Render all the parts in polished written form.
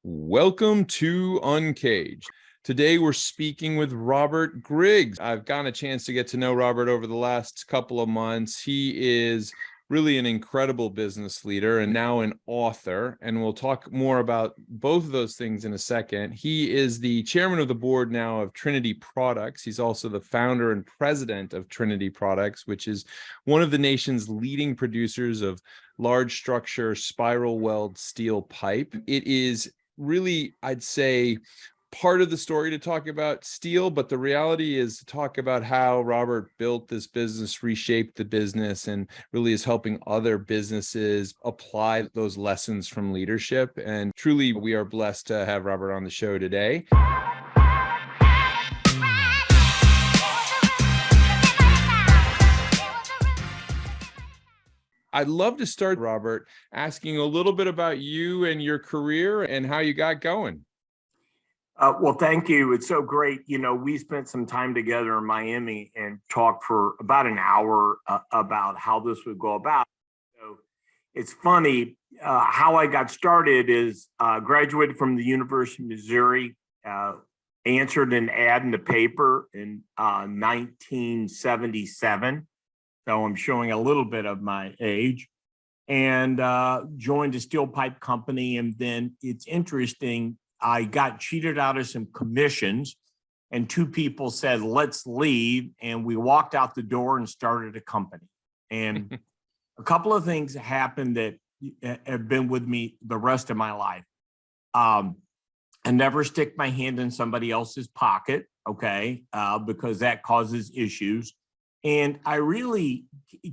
Welcome to UNCAGED. Today we're speaking with Robert Griggs. I've gotten a chance to get to know Robert over the last couple of months. He is really an incredible business leader and now an author, and we'll talk more about both of those things in a second. He is the chairman of the board now of Trinity Products. He's also the founder and president of Trinity Products, which is one of the nation's leading producers of large structure spiral weld steel pipe. It is really, I'd say, part of the story to talk about steel, but the reality is to talk about how Robert built this business, reshaped the business, and really is helping other businesses apply those lessons from leadership. And truly, we are blessed to have Robert on the show today. I'd love to start, Robert, asking a little bit about you and your career and how you got going. Well, thank you. It's so great. You know, we spent some time together in Miami and talked for about an hour about how this would go about. So it's funny, how I got started is graduated from the University of Missouri, answered an ad in the paper in 1977. So I'm showing a little bit of my age, and joined a steel pipe company. And then it's interesting, I got cheated out of some commissions, and two people said, let's leave. And we walked out the door and started a company. And a couple of things happened that have been with me the rest of my life. I never stick my hand in somebody else's pocket, okay, because that causes issues. And I really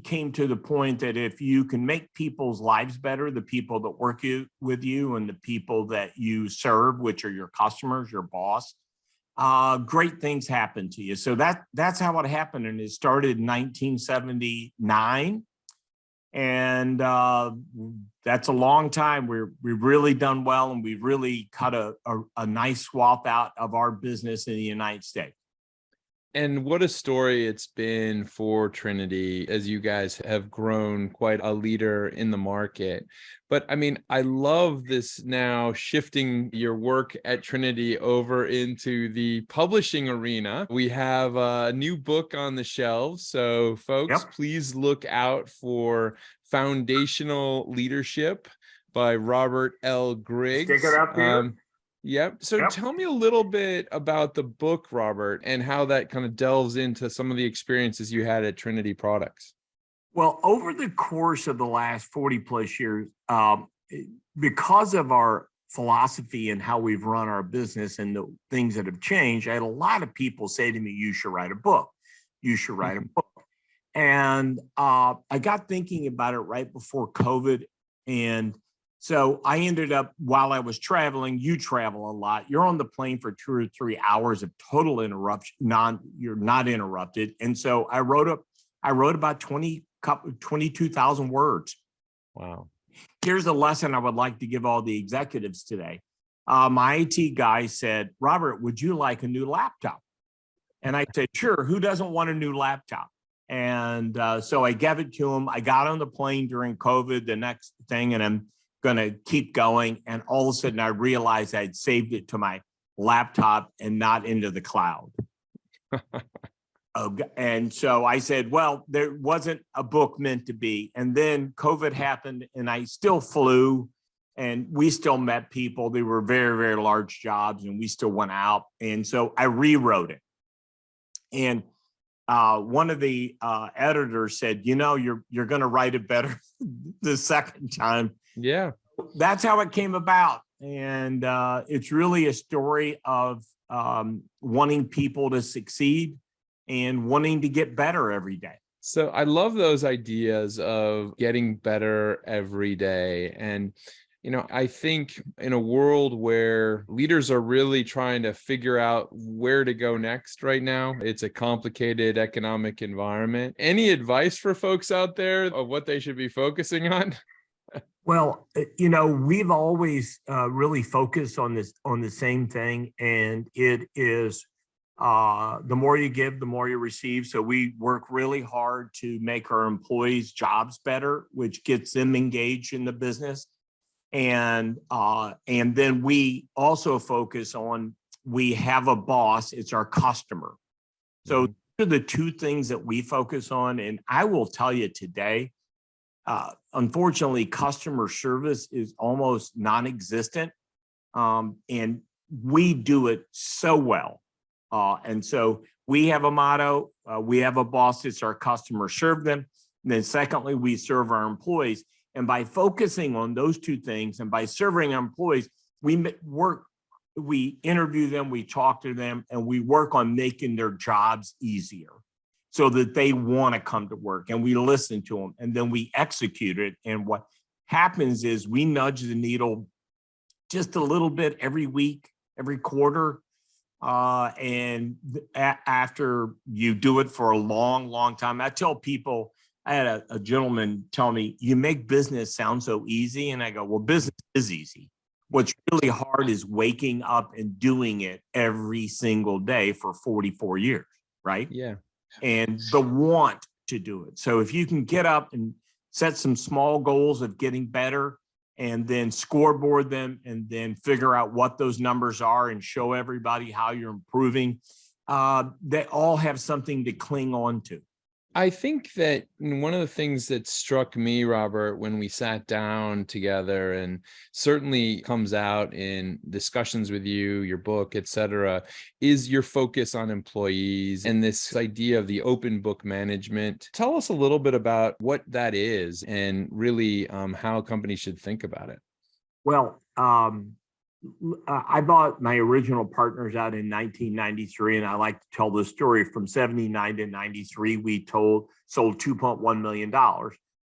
came to the point that if you can make people's lives better, the people that work with you and the people that you serve, which are your customers, your boss, great things happen to you. So that's how it happened. And it started in 1979. And that's a long time. We've really done well, and we've really cut a nice swath out of our business in the United States. And what a story it's been for Trinity as you guys have grown quite a leader in the market. But I mean, I love this now shifting your work at Trinity over into the publishing arena. We have a new book on the shelves. So folks, please look out for Foundational Leadership by Robert L. Griggs. Stick it up here. Yep. So tell me a little bit about the book, Robert, and how that kind of delves into some of the experiences you had at Trinity Products. Well, over the course of the last 40 plus years, because of our philosophy and how we've run our business and the things that have changed, I had a lot of people say to me, you should write a book. You should write a book. And I got thinking about it right before COVID. And so I ended up, while I was traveling, you travel a lot. You're on the plane for 2 or 3 hours of total interruption. You're not interrupted. And so I wrote about 22,000 words. Wow. Here's a lesson I would like to give all the executives today. My IT guy said, Robert, would you like a new laptop? And I said, sure. Who doesn't want a new laptop? And so I gave it to him. I got on the plane during COVID, the next thing, and I'm going to keep going. And all of a sudden I realized I'd saved it to my laptop and not into the cloud. And so I said, well, there wasn't a book meant to be. And then COVID happened and I still flew, and we still met people. They were very, very large jobs, and we still went out. And so I rewrote it. And one of the editors said, you know, you're going to write it better the second time. Yeah, that's how it came about. And it's really a story of wanting people to succeed and wanting to get better every day. So I love those ideas of getting better every day. And, you know, I think in a world where leaders are really trying to figure out where to go next right now, it's a complicated economic environment. Any advice for folks out there of what they should be focusing on? Well, you know, we've always really focused on the same thing, and it is the more you give, the more you receive. So we work really hard to make our employees' jobs better, which gets them engaged in the business. And then we also focus on, we have a boss, it's our customer. So those are the two things that we focus on. And I will tell you today, unfortunately, customer service is almost non-existent. And we do it so well. And so we have a motto, we have a boss, it's our customer, serve them. And then secondly, we serve our employees. And by focusing on those two things and by serving our employees, we interview them, we talk to them, and we work on making their jobs easier so that they want to come to work, and we listen to them, and then we execute it. And what happens is we nudge the needle just a little bit every week, every quarter. After you do it for a long, long time, I tell people, I had a gentleman tell me, you make business sound so easy. And I go, well, business is easy. What's really hard is waking up and doing it every single day for 44 years, right? Yeah. And the want to do it. So if you can get up and set some small goals of getting better and then scoreboard them and then figure out what those numbers are and show everybody how you're improving, they all have something to cling on to. I think that one of the things that struck me, Robert, when we sat down together, and certainly comes out in discussions with you, your book, et cetera, is your focus on employees and this idea of the open book management. Tell us a little bit about what that is and really how companies should think about it. Well, I bought my original partners out in 1993, and I like to tell this story. From 79 to 93, we sold $2.1 million.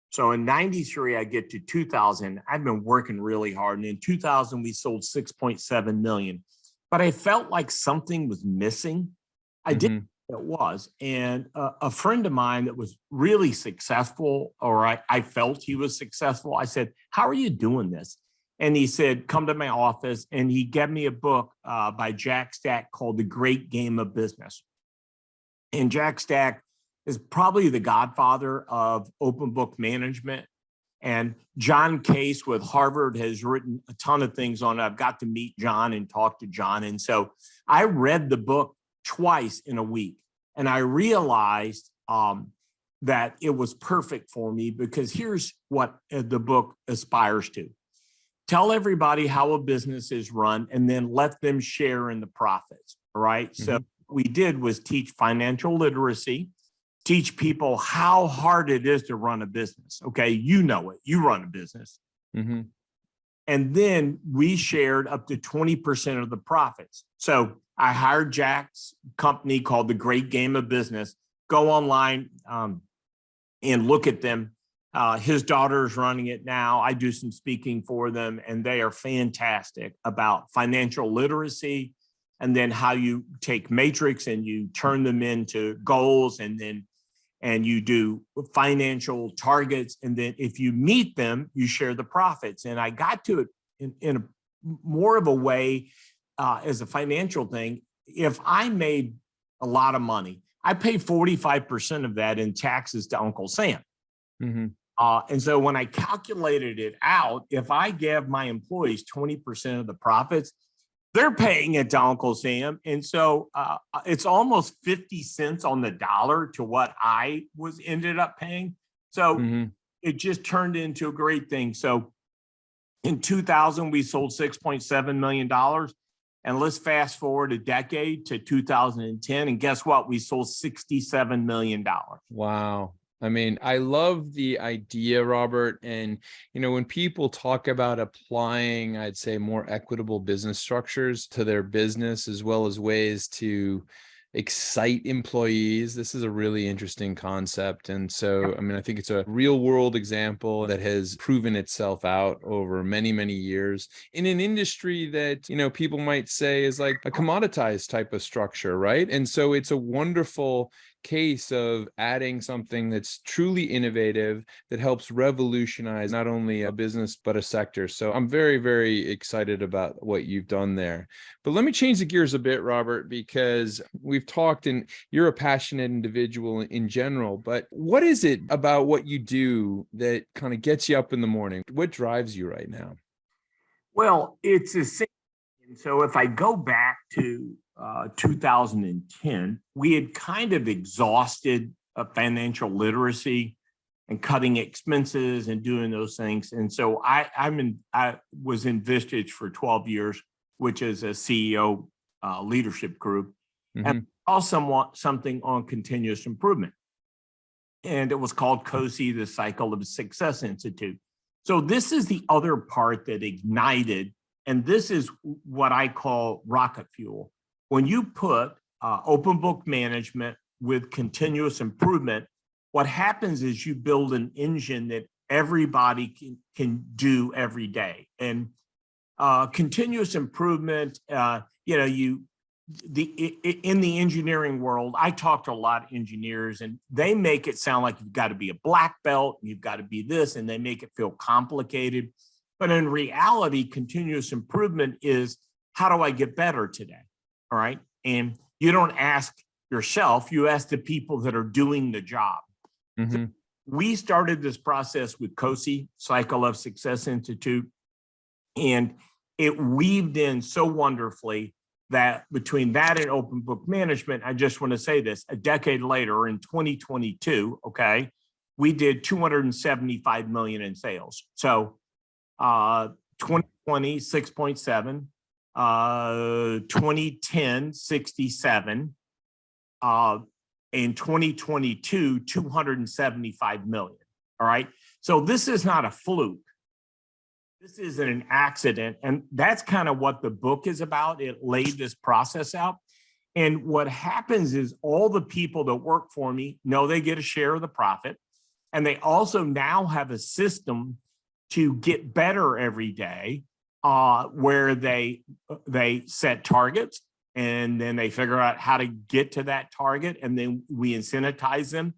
So in 93, I get to 2000. I've been working really hard. And in 2000, we sold 6.7 million. But I felt like something was missing. I didn't know what it was. And a friend of mine that was really successful, or I felt he was successful, I said, how are you doing this? And he said, come to my office. And he gave me a book by Jack Stack called The Great Game of Business. And Jack Stack is probably the godfather of open book management. And John Case with Harvard has written a ton of things on it. I've got to meet John and talk to John. And so I read the book twice in a week. And I realized that it was perfect for me, because here's what the book aspires to. Tell everybody how a business is run and then let them share in the profits. All right. So what we did was teach financial literacy, teach people how hard it is to run a business. Okay. You know it. You run a business. And then we shared up to 20% of the profits. So I hired Jack's company called The Great Game of Business. Go online and look at them. His daughter is running it now. I do some speaking for them, and they are fantastic about financial literacy, and then how you take matrix and you turn them into goals, and you do financial targets. And then if you meet them, you share the profits. And I got to it in a more of a way as a financial thing. If I made a lot of money, I pay 45% of that in taxes to Uncle Sam. And so when I calculated it out, if I give my employees 20% of the profits, they're paying it to Uncle Sam. And so it's almost 50 cents on the dollar to what I ended up paying. So it just turned into a great thing. So in 2000, we sold $6.7 million. And let's fast forward a decade to 2010. And guess what? We sold $67 million. Wow. I mean, I love the idea, Robert. And, when people talk about applying, I'd say, more equitable business structures to their business, as well as ways to excite employees, this is a really interesting concept. And so, I mean, I think it's a real world example that has proven itself out over many, many years in an industry that, people might say is like a commoditized type of structure, right? And so it's a wonderful case of adding something that's truly innovative that helps revolutionize not only a business but a sector. So I'm very, very excited about what you've done there. But let me change the gears a bit, Robert, because we've talked and you're a passionate individual in general, but what is it about what you do that kind of gets you up in the morning? What drives you right now? Well, it's the same. And so if I go back to 2010, we had kind of exhausted financial literacy and cutting expenses and doing those things. And so I was in Vistage for 12 years, which is a CEO leadership group, and also something on continuous improvement. And it was called COSI, the Cycle of Success Institute. So this is the other part that ignited, and this is what I call rocket fuel. When you put open book management with continuous improvement, what happens is you build an engine that everybody can do every day. And continuous improvement, in the engineering world, I talk to a lot of engineers and they make it sound like you've got to be a black belt, you've got to be this, and they make it feel complicated. But in reality, continuous improvement is, how do I get better today? All right. And you don't ask yourself, you ask the people that are doing the job. So we started this process with COSI, Cycle of Success Institute, and it weaved in so wonderfully that between that and open book management, I just want to say this, a decade later in 2022, okay, we did 275 million in sales. So 2020, 6.7, 2010, 67, in 2022, 275 million, all right? So this is not a fluke. This isn't an accident. And that's kind of what the book is about. It laid this process out. And what happens is all the people that work for me know they get a share of the profit. And they also now have a system to get better every day, where they set targets and then they figure out how to get to that target. And then we incentivize them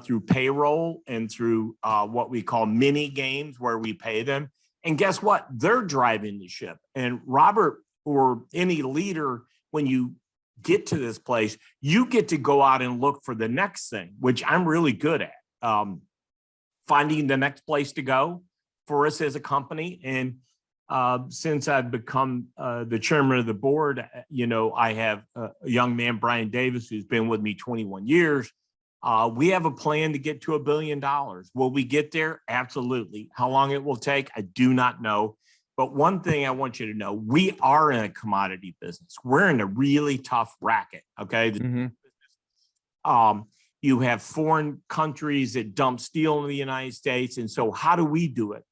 through payroll and through what we call mini games where we pay them. And guess what? They're driving the ship. And Robert, or any leader, when you get to this place, you get to go out and look for the next thing, which I'm really good at. Finding the next place to go for us as a company. And since I've become the chairman of the board, I have a young man, Brian Davis, who's been with me 21 years. We have a plan to get to $1 billion. Will we get there? Absolutely. How long it will take, I do not know. But one thing I want you to know, we are in a commodity business. We're in a really tough racket, okay? You have foreign countries that dump steel in the United States. And so how do we do it?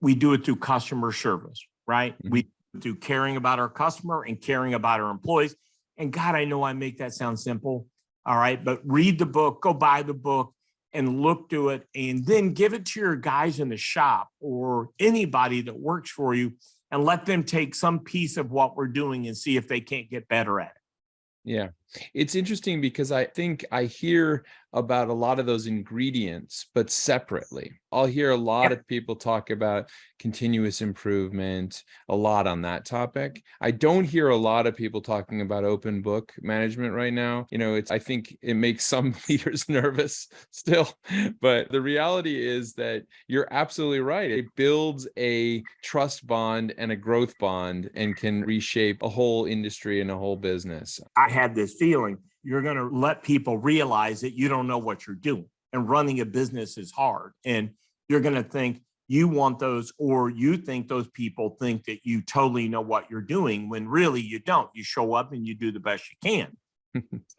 We do it through customer service, right? We do caring about our customer and caring about our employees. And God, I know I make that sound simple. All right, but read the book, go buy the book and look to it, and then give it to your guys in the shop or anybody that works for you and let them take some piece of what we're doing and see if they can't get better at it. Yeah, it's interesting because I think I hear about a lot of those ingredients, but separately. I'll hear a lot of people talk about continuous improvement, a lot on that topic. I don't hear a lot of people talking about open book management right now. I think it makes some leaders nervous still, but the reality is that you're absolutely right. It builds a trust bond and a growth bond and can reshape a whole industry and a whole business. I had this feeling you're going to let people realize that you don't know what you're doing, and running a business is hard. And you're going to think you want those, or you think those people think that you totally know what you're doing when really you don't. You show up and you do the best you can.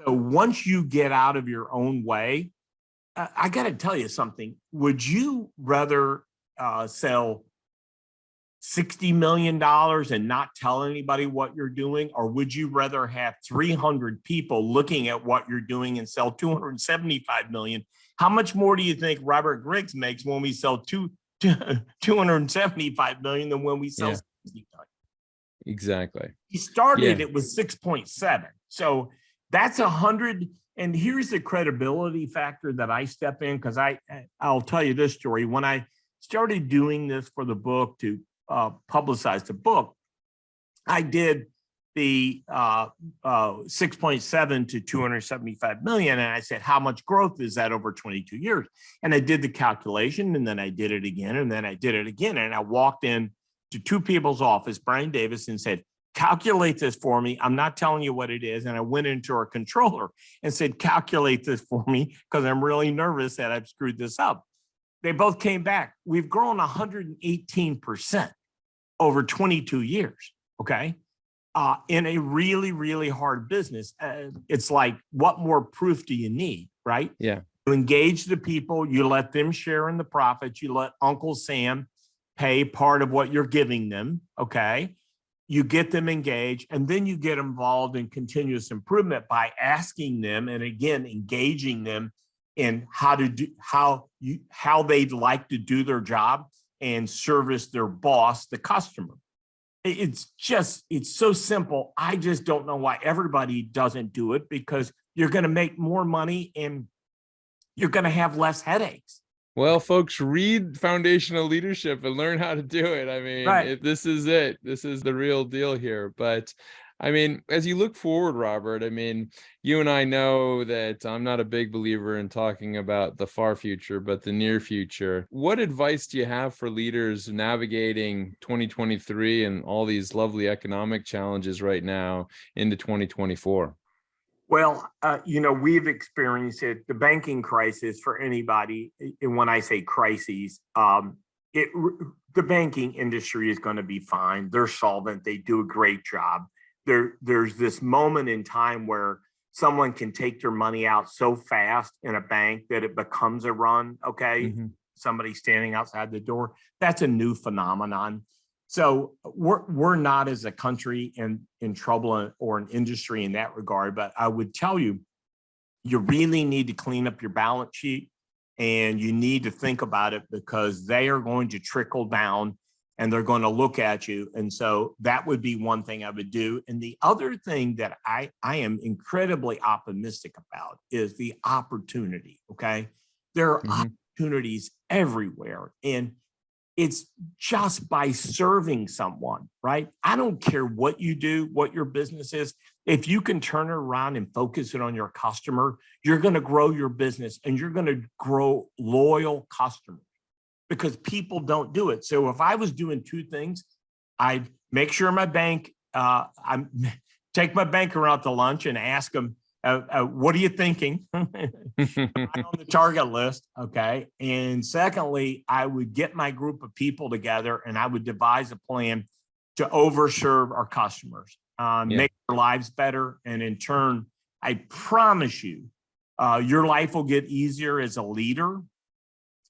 So once you get out of your own way, I got to tell you something. Would you rather sell $60 million and not tell anybody what you're doing? Or would you rather have 300 people looking at what you're doing and sell 275 million? How much more do you think Robert Griggs makes when we sell 275 million than when we sell 60 million? Exactly. He started it with 6.7. So that's 100. And here's the credibility factor that I step in, because I'll tell you this story. When I started doing this for the book to publicize the book, I did the 6.7 to 275 million. And I said, how much growth is that over 22 years? And I did the calculation, and then I did it again, and then I did it again. And I walked in to two people's office, Brian Davis, and said, calculate this for me. I'm not telling you what it is. And I went into our controller and said, calculate this for me because I'm really nervous that I've screwed this up. They both came back. We've grown 118% over 22 years, okay? In a really, really hard business. It's like, what more proof do you need, right? Yeah. You engage the people, you let them share in the profits, you let Uncle Sam pay part of what you're giving them, okay? You get them engaged, and then you get involved in continuous improvement by asking them, and again, engaging them in how they'd like to do their job and service their boss, the customer. It's so simple. I just don't know why everybody doesn't do it, because you're going to make more money and you're going to have less headaches. Well, folks, read Foundational Leadership and learn how to do it. I mean, this is it. This is the real deal here. But I mean, as you look forward, Robert, I mean, you and I know that I'm not a big believer in talking about the far future, but the near future. What advice do you have for leaders navigating 2023 and all these lovely economic challenges right now into 2024? Well, we've experienced it, the banking crisis for anybody. And when I say crises, the banking industry is going to be fine. They're solvent. They do a great job. There's this moment in time where someone can take their money out so fast in a bank that it becomes a run. Okay. Mm-hmm. Somebody standing outside the door. That's a new phenomenon. So we're not as a country in trouble or an industry in that regard, but I would tell you, you really need to clean up your balance sheet, and you need to think about it, because they are going to trickle down and they're going to look at you. And so that would be one thing I would do. And the other thing that I am incredibly optimistic about is the opportunity. Okay. There are opportunities everywhere. And it's just by serving someone, right? I don't care what you do, what your business is. If you can turn it around and focus it on your customer, you're going to grow your business and you're going to grow loyal customers, because people don't do it. So if I was doing two things, I'd make sure my bank, take my banker out to lunch and ask them, what are you thinking? I'm on the target list. Okay. And secondly, I would get my group of people together and I would devise a plan to overserve our customers, make their lives better. And in turn, I promise you, your life will get easier as a leader.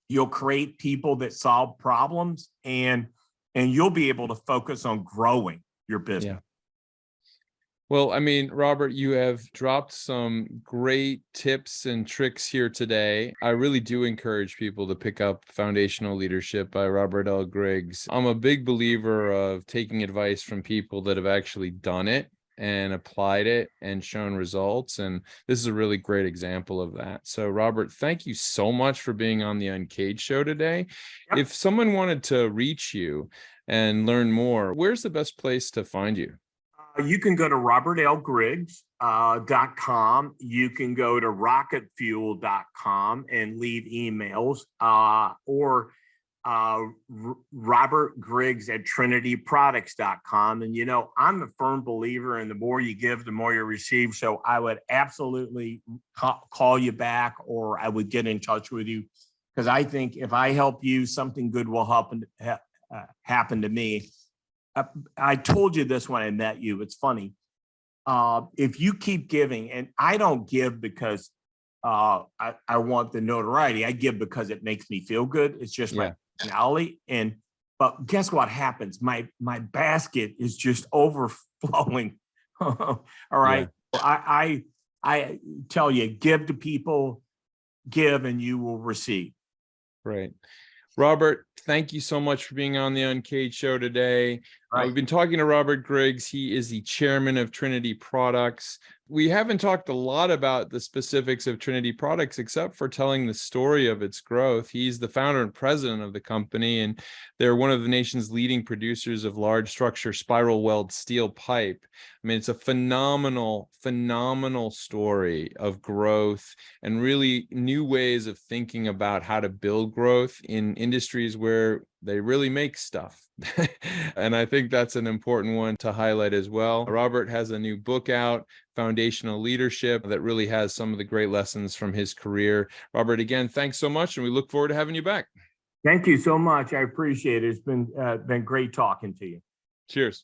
You'll create people that solve problems, and you'll be able to focus on growing your business. Yeah. Well, I mean, Robert, you have dropped some great tips and tricks here today. I really do encourage people to pick up Foundational Leadership by Robert L. Griggs. I'm a big believer of taking advice from people that have actually done it and applied it and shown results. And this is a really great example of that. So, Robert, thank you so much for being on the Uncaged show today. Yep. If someone wanted to reach you and learn more, where's the best place to find you? You can go to robertlgriggs.com. You can go to rocketfuel.com and leave emails, or Robert Griggs at trinityproducts.com. And, I'm a firm believer in the more you give, the more you receive. So I would absolutely call you back, or I would get in touch with you, because I think if I help you, something good will happen to me. I told you this when I met you. It's funny. If you keep giving, and I don't give because I want the notoriety. I give because it makes me feel good. It's just my personality. But guess what happens? My basket is just overflowing. All right. Yeah. I tell you, give to people, give, and you will receive. Right. Robert, thank you so much for being on the Uncaged show today. We've been talking to Robert Griggs. He is the chairman of Trinity Products. We haven't talked a lot about the specifics of Trinity Products, except for telling the story of its growth. He's the founder and president of the company, and they're one of the nation's leading producers of large structure spiral weld steel pipe. I mean, it's a phenomenal story of growth and really new ways of thinking about how to build growth in industries where They really make stuff. And I think that's an important one to highlight as well. Robert has a new book out, Foundational Leadership, that really has some of the great lessons from his career. Robert, again, thanks so much, and we look forward to having you back. Thank you so much. I appreciate it. It's been great talking to you. Cheers.